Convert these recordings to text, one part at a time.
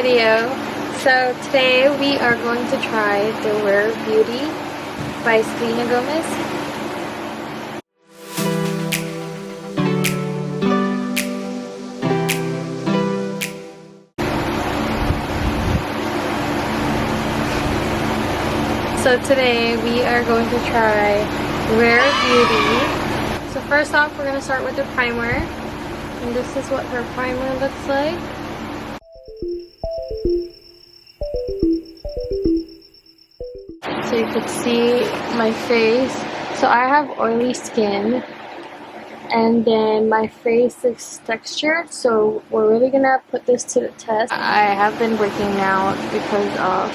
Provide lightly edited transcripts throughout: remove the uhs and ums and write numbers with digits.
video. So today we are going to try the Rare Beauty by Selena Gomez. So today we are going to try Rare Beauty. So first off, we're going to start with the primer. And this is what her primer looks like. So you could see my face. So I have oily skin. And then my face is textured. So we're really going to put this to the test. I have been breaking out because of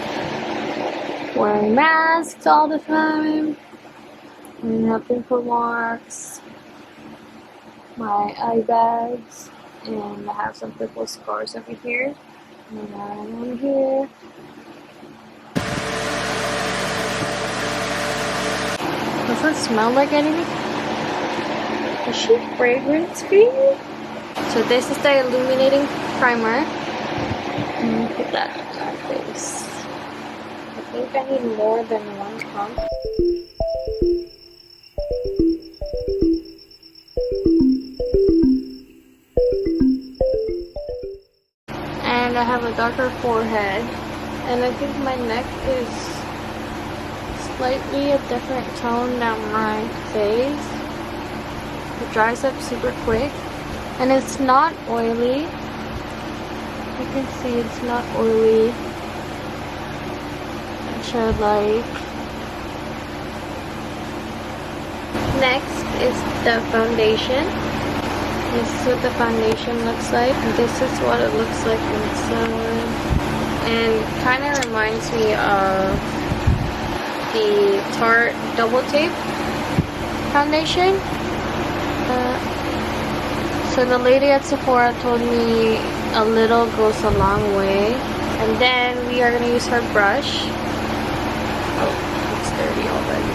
wearing masks all the time. And have pimple marks. My eye bags, and I have some pimple scars over here, and one here. Does it smell like anything? Is she fragrance free? So this is the Illuminating Primer. Put that on my face. I think I need more than one pump. And I have a darker forehead, and I think my neck is slightly a different tone than my face. It dries up super quick, and it's not oily. You can see it's not oily, which I like. Next is the foundation. This is what the foundation looks like. This is what it looks like inside. And kind of reminds me of the Tarte Double Tape foundation. So the lady at Sephora told me a little goes a long way. And then we are going to use her brush. Oh, it's dirty already.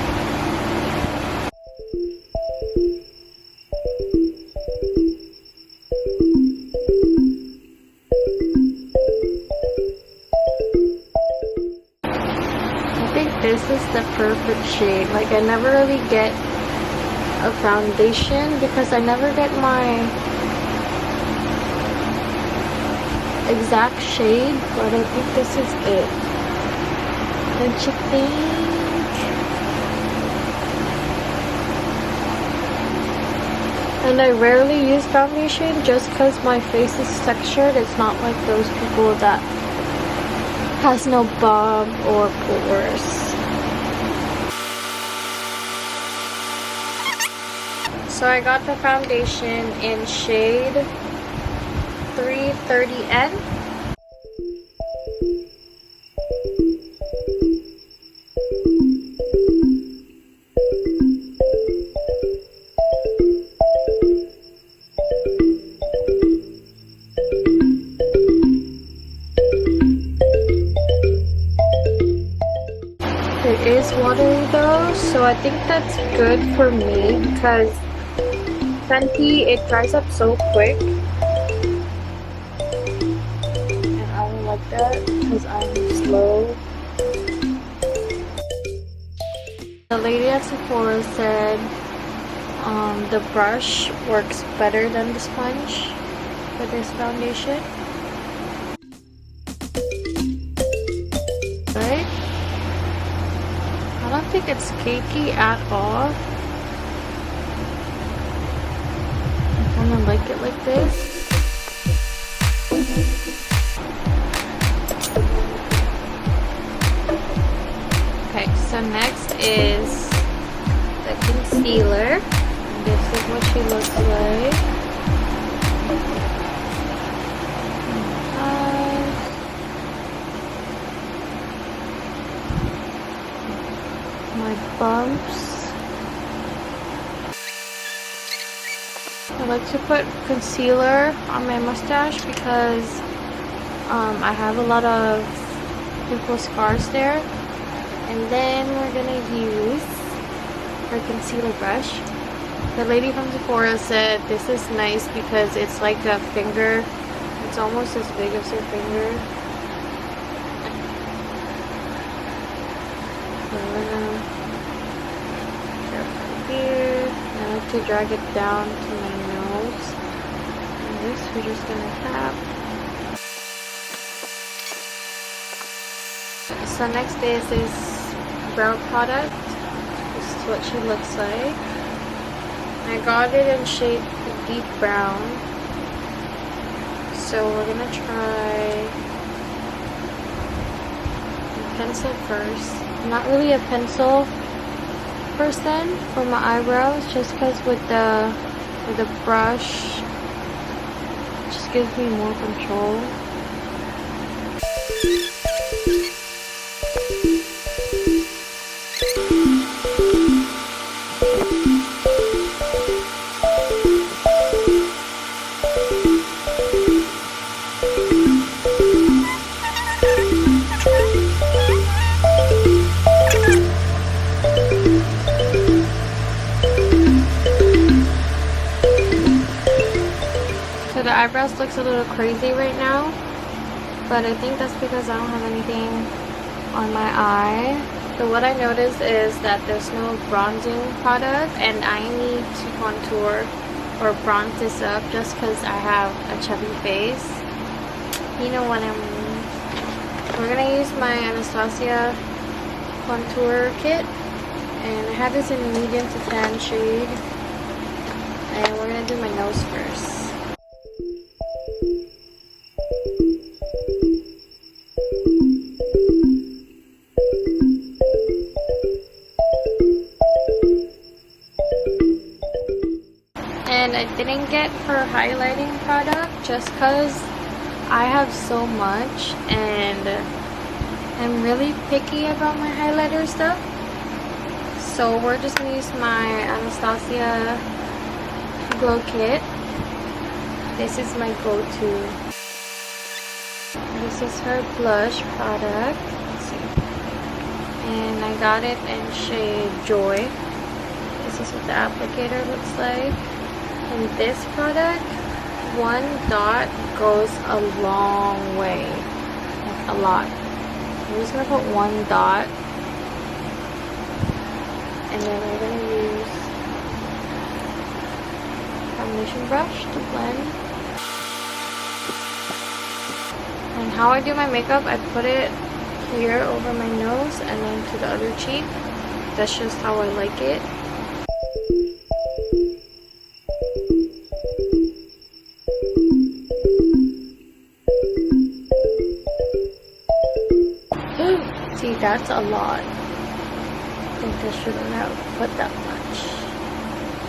This is the perfect shade. Like, I never really get a foundation because I never get my exact shade, but I think this is it. Don't you think? And I rarely use foundation just because my face is textured. It's not like those people that has no bob or pores. So I got the foundation in shade 330N. It is watery though, so I think that's good for me because Fenty, it dries up so quick, and I don't like that because I'm slow. The lady at Sephora said the brush works better than the sponge for this foundation. Right? I don't think it's cakey at all. I kind of like it like this. Okay, so next is the concealer. This is what she looks like. My bumps. I like to put concealer on my mustache because I have a lot of pimple scars there. And then we're gonna use our concealer brush. The lady from Sephora said this is nice because it's like a finger. It's almost as big as your finger. to drag it down to my nose. And this we're just gonna tap. So next is this brow product. This is what she looks like. I got it in shade deep brown. So we're gonna try a pencil first. I'm not really a pencil person for my eyebrows, just because with the brush it just gives me more control. So the eyebrows looks a little crazy right now, but I think that's because I don't have anything on my eye. So what I noticed is that there's no bronzing product, and I need to contour or bronze this up just because I have a chubby face. You know what I mean. We're gonna use my Anastasia contour kit, and I have this in medium to tan shade, and we're gonna do my nose first. And I didn't get her highlighting product just because I have so much and I'm really picky about my highlighter stuff. So we're just going to use my Anastasia Glow Kit. This is my go-to. This is her blush product. Let's see. And I got it in shade Joy. This is what the applicator looks like. And this product, one dot goes a long way, like a lot. I'm just gonna put one dot, and then we're gonna use foundation brush to blend. And how I do my makeup, I put it here over my nose and then to the other cheek. That's just how I like it. See, that's a lot. I think I shouldn't have put that much.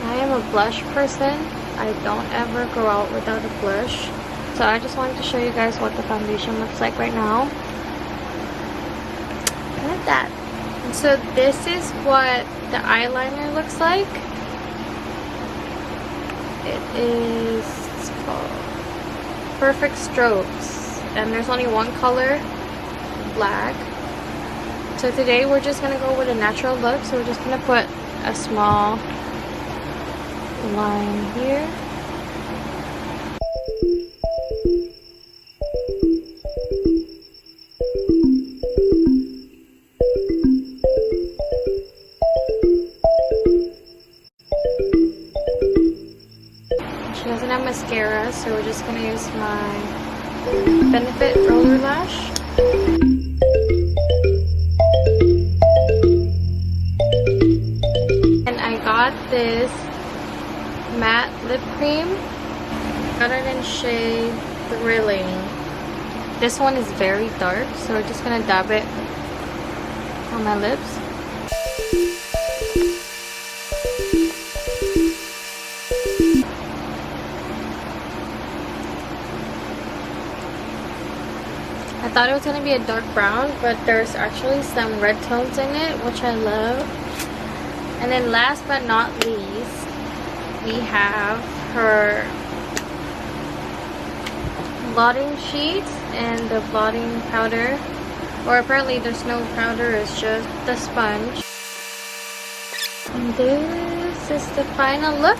I am a blush person. I don't ever go out without a blush. So I just wanted to show you guys what the foundation looks like right now. Look at that. And so this is what the eyeliner looks like. It is, it's called Perfect Strokes. And there's only one color, black. So today we're just going to go with a natural look. So we're just going to put a small line here. She doesn't have mascara, so we're just going to use my Benefit Roller Lash. This matte lip cream. Got it in shade Thrilling. This one is very dark, so we're just gonna dab it on my lips. I thought it was gonna be a dark brown, but there's actually some red tones in it, which I love. And then last but not least, we have her blotting sheet and the blotting powder. Or apparently there's no powder, it's just the sponge. And this is the final look.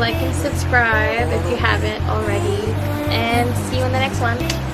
like and subscribe if you haven't already. And see you in the next one.